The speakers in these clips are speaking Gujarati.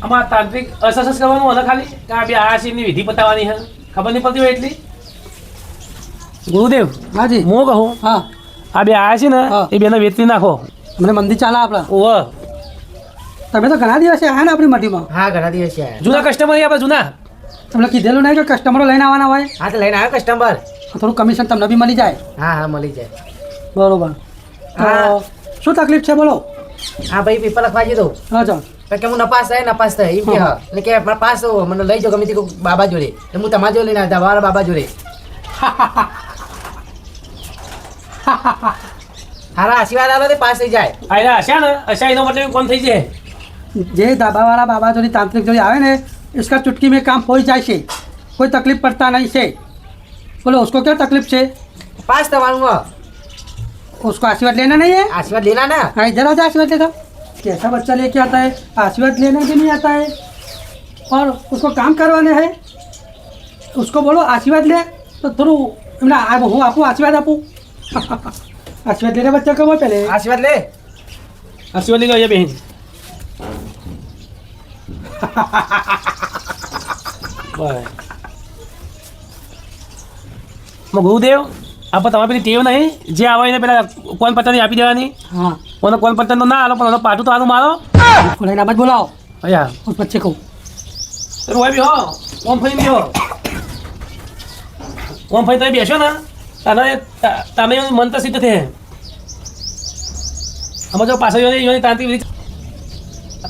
આમાં તાંત્રિક અસસ કરવાનું અને ખાલી આ બે આશીની વિધિ પતાવવાની હે ખબર નહીં પડતી હોય એટલી. ગુરુદેવ હાજી હું કહું હા આ બે આયા છે ને એ બેને વેચી નાખો. મને મંદિર ચાલે આપણા. ઓહ તમે તો ઘણા દિવસે આવ્યા ને આપણી મઢીમાં. હા ઘણા દિવસે આવ્યા. જૂના કસ્ટમર આપણે જૂના. તમને કીધેલું નહીં કે કસ્ટમરો લઈને આવવાના હોય. હા તો લઈને આવ્યો કસ્ટમર. થોડું કમિશન તમને બી મળી જાય. હા હા મળી જાય. બરોબર. હા. તો શું તકલીફ છે બોલો. હા ભાઈ પેપર લખવા જતો હા ચાલ. કે હું નપાસ થાય એમ કે હા એટલે કે મારા પાસ મને લઈ જાઓ ગમે તે બાબા જોડે એટલે હું તમારા જોડે લઈને આવ્યા મારા બાબા જોડે. હારા આશીર્વાદ આલો તે પાસ થઈ જાય. આયરા હશે ને હશે એનો મતલબ કોણ થઈ જાય. જે ધાબાવાળા બાબા જોડી तांत्रिक जोड़ी आवे ने इसका चुटकी में काम हो जाए છે. कोई तकलीफ पड़ता नहीं से. बोलो उसको क्या तकलीफ है. પાસ થવાનું હો. उसको आशीर्वाद लेना नहीं है. આશીર્વાદ લેના ના. हाँ इधर आ जा आशीर्वाद लेता. कैसा बच्चा लेके आता है आशीर्वाद लेने भी नहीं आता है और उसको काम करवाने हैं. उसको बोलो आशीर्वाद ले तो थोड़ू હું આપું આશીર્વાદ આપું. आशीर्वाद लेने बच्चा को बोल पहले. આશીર્વાદ લે. આશીર્વાદ લઈ લો બેન. ગુરુદેવ આપણે તમારી પેલી ટેવ નહીં જે આવે એને પેલા કોણ પત્તાની આપી દેવાની. हाँ મને કોણ પત્તા ના આલો પણ પાટું તો આનું મારો. बोला ना मत बुलाओ અયા उस बच्चे को. રોય બી હો ઓમ ફઈ બી હો ઓમ ફઈ તમે બેસો ને તમે મન તો સિદ્ધ થયે આમાં જો પાછળ યોની તાંત્રિક વિધિ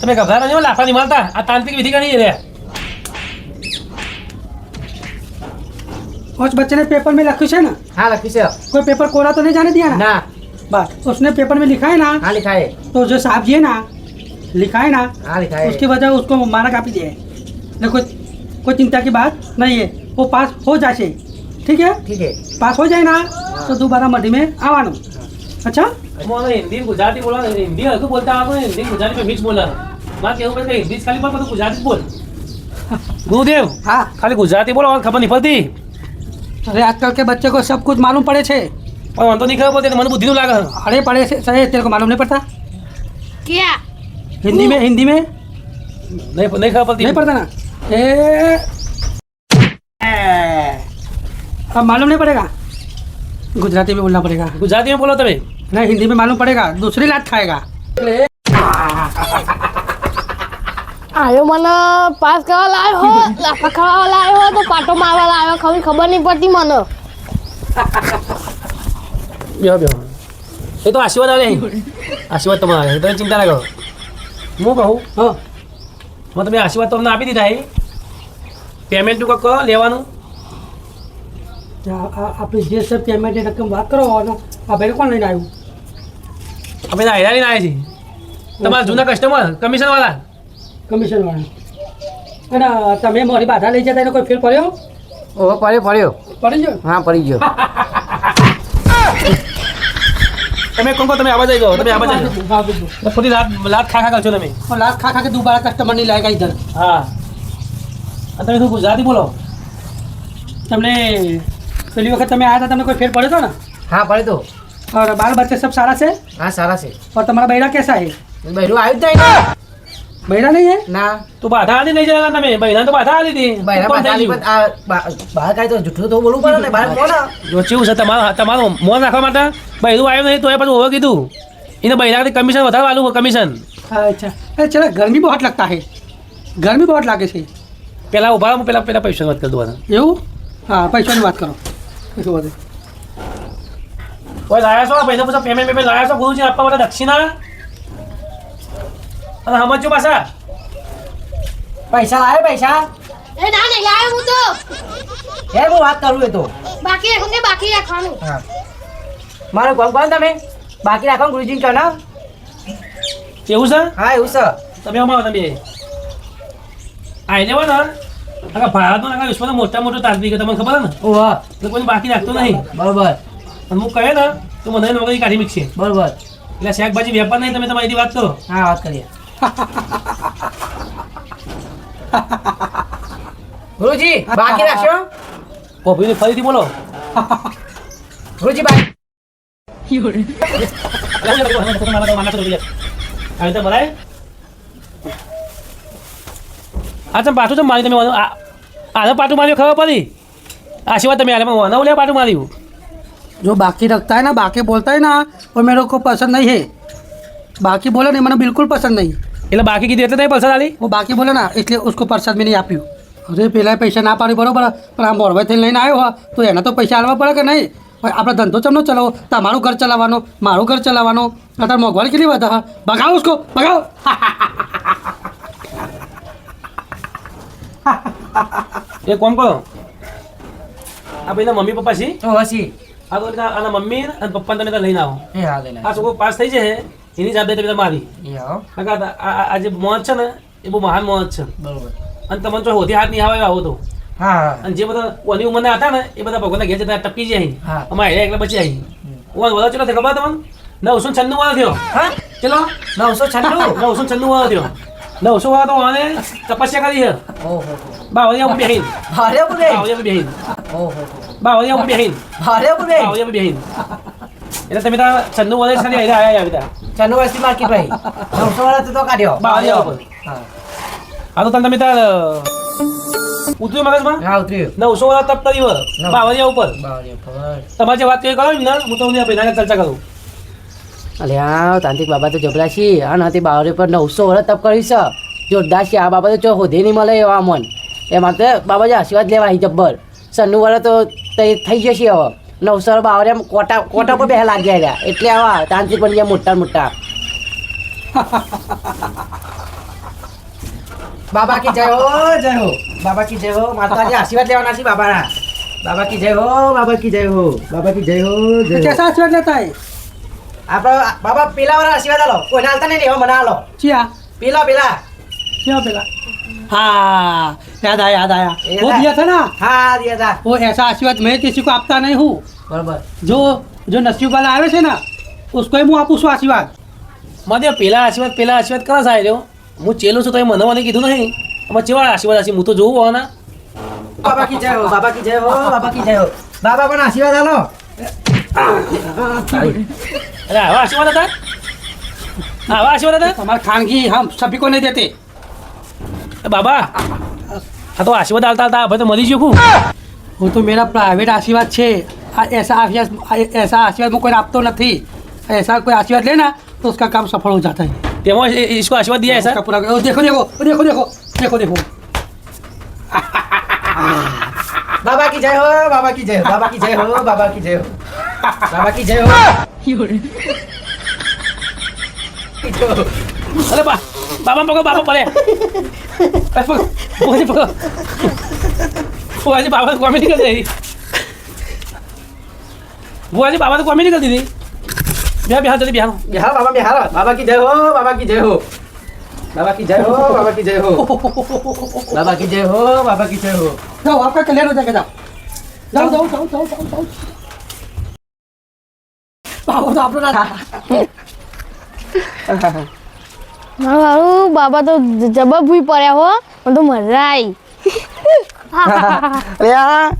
તમે ગભરા નહીં લાફા નહીં મારતા આ તાંત્રિક વિધિ કરી રે. उस बच्चे ने पेपर में लिखा है ना. હા લખી છે. कोई पेपर कोरा तो नहीं जाने दिया ना. ના. बस उसने पेपर में लिखा है ना. હા लिखाए. तो जो साहब जी है ना लिखा है ना हाँ लिखाए. उसकी वजह उसको मारा कापी दिया है. देखो कोई चिंता की बात नहीं है वो पास हो जाए. ठीक है ઠીક હે. पास हो जाए ना तो दोबारा मढ़ी में आवानो. अच्छा મને હિન્દી ગુજરાતી બોલો હિન્દી હજુ બોલતા આવતો હિન્દી ગુજરાતી में मिक्स बोला મારે કેવું પડે હિન્દી ખાલી પણ બધું ગુજરાતી બોલ. ગુરુદેવ हाँ ખાલી ગુજરાતી બોલો ખબર નહીં પડતી. अरे आजकल के बच्चे को सब कुछ मालूम पड़े छे. પણ મને તો નહીં ખબર પડતી મને બુદ્ધિનું લાગે. अरे पढ़े से सही तेरे को मालूम नहीं पड़ता. क्या हिंदी में નહીં નહીં ખબર પડતી. नहीं पड़ता ना. अब मालूम नहीं पड़ेगा. गुजराती में बोलना पड़ेगा. ગુજરાતીમાં બોલો તમે. नहीं हिंदी में मालूम पड़ेगा दूसरी लात खाएगा. आयो મને પાસ કરવા લાવ્યો હો લાફા ખાવા લાવ્યો હો તો પાટો મારવા લાવ્યો ખબર નહીં પડતી મને. બેહો બેહો એ તો આશીર્વાદ આવે આશીર્વાદ તમારે તમે ચિંતા ના કરો. હું કહું हाँ હું તમે આશીર્વાદ તમને આપી દીધા એ પેમેન્ટ નું કરો લેવાનું. આપણી જે સબ પેમેન્ટ રકમ વાત કરો અને આ ભાઈ કોણ લઈને આવ્યું. અમે હાયરાની ના આવ્યા છીએ તમારા જૂના કસ્ટમર કમિશન વાળા. કમિશન વાળા અને તમે મારી બાધા લઈ જતા એને કોઈ ફેર પડ્યો. ઓહો પડ્યો. પડી ગયો. હા પડી ગયો. તમે કોણ તમે આવા જઈ ગયો તમે આવા જઈ ગયો ખોટી લાત ખા કરશો તમે. लाख खा खा के दोबारा कस्टमर नहीं लाएगा इधर. હા અને તમે શું ગુજરાતી બોલો. તમને પેલી વખત તમે આવ્યા હતા તમને કોઈ ફેર પડ્યો હતો ને. હા પડ્યો. और बाल बच्चे सब सारा से હા સારા છે. और तुम्हारा बहरा कैसा है. બૈરું આવ્યું જ નહીં ને. बहरा नहीं है. ના. તો બાધા આલી લઈ જવાના તમે બહેના તો બાધા આલી હતી. બૈરા કોણ પાછા થઈ ગયું? બહાર કાંઈ તો જૂઠું તો બોલવું પડે ને બહાર કોણ. જો કેવું છે તમારું મોન રાખવા માટે બહેરું આવ્યું નહીં તો એ પાછું હોવા કીધું એને બહેરાથી કમિશન વધારે આલું કમિશન. अच्छा अरे चलो गर्मी बहुत लगता है. गर्मी बहुत लागे છે. પેલા ઉભા રહો, પેલા પૈસાની વાત કરી દો. એવું હા પૈસાની વાત કરો. શું વાત છે? કોઈ લાયા છો પૈસા પૂછો પેમેન્ટ લાયા છો ગુરુજી આપવા માટે દક્ષિણા અને સમજો પાછા પૈસા લાવે પૈસા. એ ના નહીં લાવ્યો હું તો યાર હું વાત કરું એ તો. બાકી રાખું બાકી રાખવાનું. હા મારું કોણ કોણ તમે બાકી રાખો ગુરુજી કહો ને. એવું છે હા એવું છે. તમે અમારો તમે આઈ જવો ને આખા ભારતનો આખા વિશ્વનો મોટા મોટો તાંત્રિક તમને ખબર ને ઓહો એટલે કોઈ બાકી રાખતો નહીં. બરોબર. અને હું કહે ને તો મને નોકરી કાઢી મીકશે બરોબર. એટલે શાકભાજી વેપાર નહીં તમે તમારી વાત કરો. હા વાત કરીએ. ગુરુજી બાકી રાખશો. કોફીની ફરીથી બોલો. ગુરુજીભાઈ આવી તો બોલાય આ તમે પાછું તમે મારી તમે આને પાટું માર્યું ખબર પડી આશીર્વાદ તમે આલે મને લે પાટું માર્યું जो बाकी रखता है ना बाकी बोलता है ना वो मेरे को पसंद नहीं है बाकी बोले नहीं मैंने बिल्कुल पसंद नहीं એટલે બાકી કીધું એટલે નહીં પૈસા આલી वो बाकी बोले ना इसलिए उसको प्रसाद में नहीं आप्યું अरे પેલા પૈસા ના પાડી બરોબર પણ આ મોરવાઈથી લઈને આવ્યો હોય તો એના તો પૈસા આલવા પડે કે નહીં આપણે ધંધો ચમનો ચલાવો તમારું ઘર ચલાવવાનું મારું ઘર ચલાવવાનું અત્યારે મોંઘવારી કેટલી વધારે ભગાવો उसको ભગાવો એક કામ કરો આ ભાઈના મમ્મી પપ્પા છે તો હસી આ તો આના મમ્મી અને પપ્પાને તમે ત્યાં લઈને આવો એ હા લઈને આ છોકરો પાસ થઈ જાય એની જવાબદારી તમે મારી એ આવો આ જે મોહન છે ને એ બહુ મહાન મોહન છે બરોબર અને તમને જો હોતી હાથ નહીં આવે આવો તો હા હા અને જે બધા ઓની ઉંમરના હતા ને એ બધા ભગવાનના ઘેર જતા ટપકી જાય હા. અમારે હેડા એકલા બચી આવી ઓન બધા ચલો ખબર તમને 996 વાળો થયો હા ચલો 996 996 વાળો થયો 900 વાળો તો આને તપસ્યા કરી છે ઓહો બાવળિયા ઉપર બેહીન ભારે બુરે બાવળિયા ઉપર બેહીન ઓહો બાવળિયા ઉપર બેહીન ભારે બુરે બાવળિયા ઉપર બેહીન એટલે તમે ત્યાં 96 વાળા ખાલી આવ્યા બધા ચંદુવાસી માર્કેટ ભાઈ 900 વાળા તો કાઢ્યો બાવળિયા ઉપર હા આ તો તમે ત્યાં ઉતર્યું મગજમાં હા ઉતર્યું 900 વાળા તપ કર્યું બાવળિયા ઉપર બાવરે પર તમારે જે વાત કરી કરો ને હું તમને પહેલા ચર્ચા કરું અલ્યા તાંત્રિક બાબા તો જબરા છે આ નથી બાવરે પર 900 વર્ષ તપ કરી છે જોરદાર છે આ બાબા તો ચો હોધે નહીં મળે એવા મન એ માટે બાબાજી આશીર્વાદ લેવા આવી જબ્બર સન્નું વર્ષ તો થઈ જશે હવે 900 બાવરે કોટા પર બે લાગ્યા રહ્યા એટલે આવા તાંત્રિક બની ગયા મોટા મોટા બાબા કી જય હો બાબા કી જય હો માતાજી આશીર્વાદ લેવાના છે બાબાના બાબા કી જય હો બાબા કી જય હો બાબા કી જય હો कैसा आशीर्वाद लेता है આપણે બાબા પેલા વાળા આશીર્વાદ આલો કોઈને હાલતા નહીં એવા મને આલો चिया પેલા क्या पेला हाँ याद आया याद वो आया? दिया था ना હા દિયા તા वो ऐसा आशीर्वाद मैं किसी को आपता नहीं हूँ બરોબર जो नसीब वाला आवे છે ને उसको ही હું આપું છું આશીર્વાદ મારે પેલા આશીર્વાદ કરા સાહેબ રહ્યો હું ચેલો છું તો એ મને મને કીધું નહીં આમાં ચેવા આશીર્વાદ હશે હું તો જોઉં હોવાના બાબા કી જય હો બાબા કી જય હો બાબા કી જય હો બાબા પણ આશીર્વાદ આલો અરે આવા આશીર્વાદ હતા આવા આશીર્વાદ હતા हमारे खानगी हम सभी को नहीं देते એ બાબા હા તો આશીર્વાદ આલતા આલતા ભાઈ તો મરી ગયું હું वो तो मेरा प्राइवेट आशीर्वाद છે ऐसा आशीर्वाद मैं कोई आपतो नहीं ऐसा कोई आशीर्वाद लेना तो उसका काम सफल हो जाता है તેમાં इसको आशीर्वाद दिया है सर उसका पूरा ओ, देखो देखो देखो देखो देखो देखो બાબા કી જય હો બાબા કી જય હો બાબા કી જય હો બાબા કી જય હો બાબા કી જય હો અરે બાબા પકડો બાબા પડે બુઆજી બાબા તો કોમેડી કરી દીધી બુઆજી બાબા તો કોમેડી કરી દીધી બિહાર જલ્દી બિહાર બિહાર બાબા કી જય હો બાબા કી જય હો બાબા કી જય હો બાબા કી જય હો બાબા કી જય હો બાબા કી જય હો जाओ आपका कल्याण हो जाएगा जाओ जाओ जाओ जाओ जाओ जाओ बाबा तो आप लोग મારું બાબા તો જબર ભૂઈ પડ્યા હો મને તો મજા આવી અરે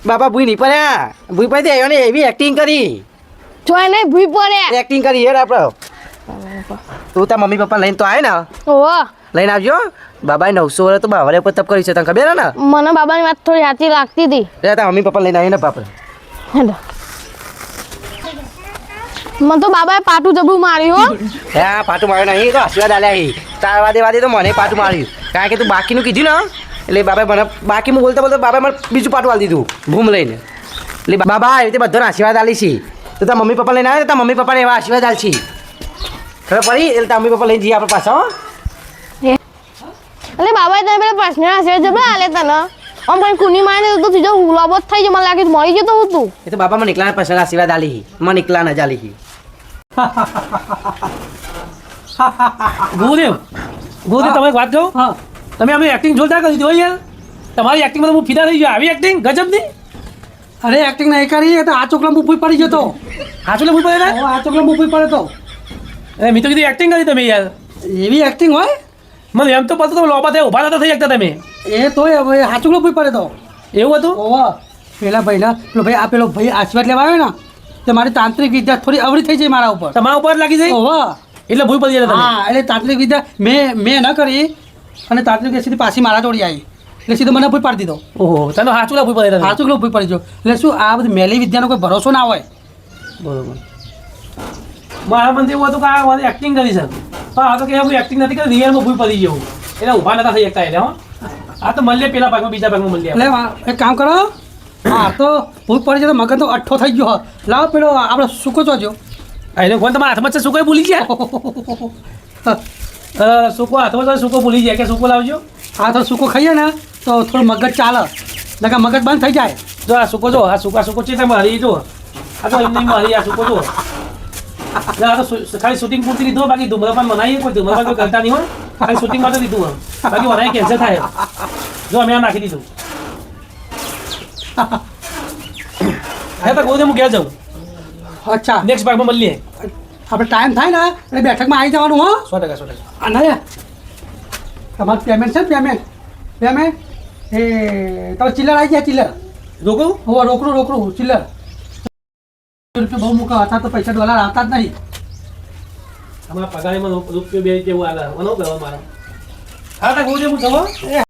બાબા ભૂઈ નહીં પડ્યા ભૂઈ પડી આવ્યો ને એવી એક્ટિંગ કરી જોઈ નહીં ભૂઈ પડ્યા એક્ટિંગ કરી હેડ આપણે તું તાર મમ્મી પપ્પા લઈને તો આવે ને ઓહો લઈને આવજો બાબાએ 900 વર્ષ તો બાવરે પર તપ કરી છે તને ખબર હે ને મને બાબાની વાત થોડી સાચી લાગતી હતી રે તાર મમ્મી પપ્પા લઈને આવીને બાપરે હેડો મને તો બાબાએ પાટું જબરું માર્યું હો હા પાટું માર્યું નહીં તો આશીર્વાદ આલ્યા હી તાર વાદે તો મને પાટું માર્યું કારણ કે તું બાકીનું કીધું ને એટલે બાબાએ મને બાકી હું બોલતા બાબાએ મને બીજું પાટું આલી દીધું ભૂમ લઈને એટલે બાબા એવી રીતે બધાને આશીર્વાદ આલી છે તો તાર મમ્મી પપ્પા લઈને આવે તો તાર મમ્મી પપ્પાને એવા આશીર્વાદ આલ છે ખબર પડી એટલે તાર મમ્મી પપ્પા લઈને જઈએ આપણે પાછા હો એટલે બાબાએ તને પેલા પ્રશ્ન હશે જબરા આલે તને આમ કોઈ કુની માને તો સીધો હુલાબો જ થઈ જાય મને લાગે મરી જતો હું તું એ તો બાબા મને એકલાને પાછળ આશીર્વાદ આલી મને એકલાને જ આલી ગુરુદેવ તમે એક વાત કહો हाँ તમે અમે એક્ટિંગ જોરદાર કરી દીધી હોય યાર તમારી એક્ટિંગમાં તો હું ફિદા થઈ ગયો આવી એક્ટિંગ ગજબની अरे एक्टिंग नहीं करी है तो आ चोकला मुंह पड़ी जतो હાચું ભૂલ પડે ને आ चोकला मुंह पड़े तो અરે મેં તો કીધું એક્ટિંગ કરી તમે યાર ये भी एक्टिंग હોય મને એમ તો પતું તમે લોબા થાય ઉભા નતા થઈ શકતા તમે એ તો હવે હાચુકલો પૂઈ પડે તો એવું હતું ઓવા પેલા ભાઈના પેલો ભાઈ આશીર્વાદ લેવા આવ્યો ને તે મારી તાંત્રિક વિદ્યા થોડી અવળી થઈ જાય મારા ઉપર. તમારા ઉપર જ લાગી જાય ઓહો એટલે ભૂલ પડી જાય તમે. હા એટલે તાંત્રિક વિદ્યા મેં ન કરી અને તાંત્રિક વિદ્યા સીધી પાછી મારા જોડી આવી એટલે સીધો મને ભૂલ પાડી દીધો. ઓહો તને સાચું લા ભૂલ પડી જાય. સાચું ભૂલ પડી ગયો એટલે શું આ બધી મેલી વિદ્યાનો કોઈ ભરોસો ના હોય. બરોબર. મારા મને એવું હતું કે આ મારી એક્ટિંગ કરી છે પણ આ તો કે હું એક્ટિંગ નથી કરી રિયલમાં ભૂલ પડી ગયું એટલે ઊભા નતા થઈ શકતા એટલે હો. આ તો મળીએ પેલા ભાગમાં બીજા ભાગમાં મળીએ. એટલે એક કામ કરો હા તો ભૂલ પડી જાય તો મગજ તો અઠ્ઠો થઈ ગયો લાવો પેલો આપણે સૂકો જોજો. એને ફોન તમારા હાથમાં છે સૂકો ભૂલી ગયા. સૂકો હાથમાં તો સૂકો ભૂલી જાય કે સૂકો લાવજો. આ તો સૂકો ખાઈએ ને તો થોડું મગજ ચાલે નકા મગજ બંધ થઈ જાય. જો આ સૂકો જો આ સૂકો છે તમે મારી જો આ તો એમની મારી આ સૂકો જો આ તો ખાલી શૂટિંગ પૂરતી લીધું બાકી ધૂમ્રપાન મનાઈએ કોઈ ધૂમ્રપાન કોઈ કરતા નહીં હોય ખાલી શૂટિંગ માટે લીધું બાકી મનાઈ કેન્સલ થાય. જો અમે આ નાખી દીધું. હે તો કહું હું ઘેર જાઉં. અચ્છા નેક્સ્ટ ભાગમાં મળીએ. આપણે ટાઈમ થાય ને એટલે બેઠકમાં આવી જવાનું હો. 100%. અને તમારું પેમેન્ટ છે ને પેમેન્ટ એ તમે ચિલ્લર આવી ગયા ચિલ્લર રોકું હવે રોકડું ચિલ્લર રૂપિયા બહુ મૂકા હતા તો પૈસા ડોલર આવતા જ નહીં. અમારા પગારમાં રૂપિયો બે જેવું આવે મને કરવા મારા. હા તો કહું હું જવો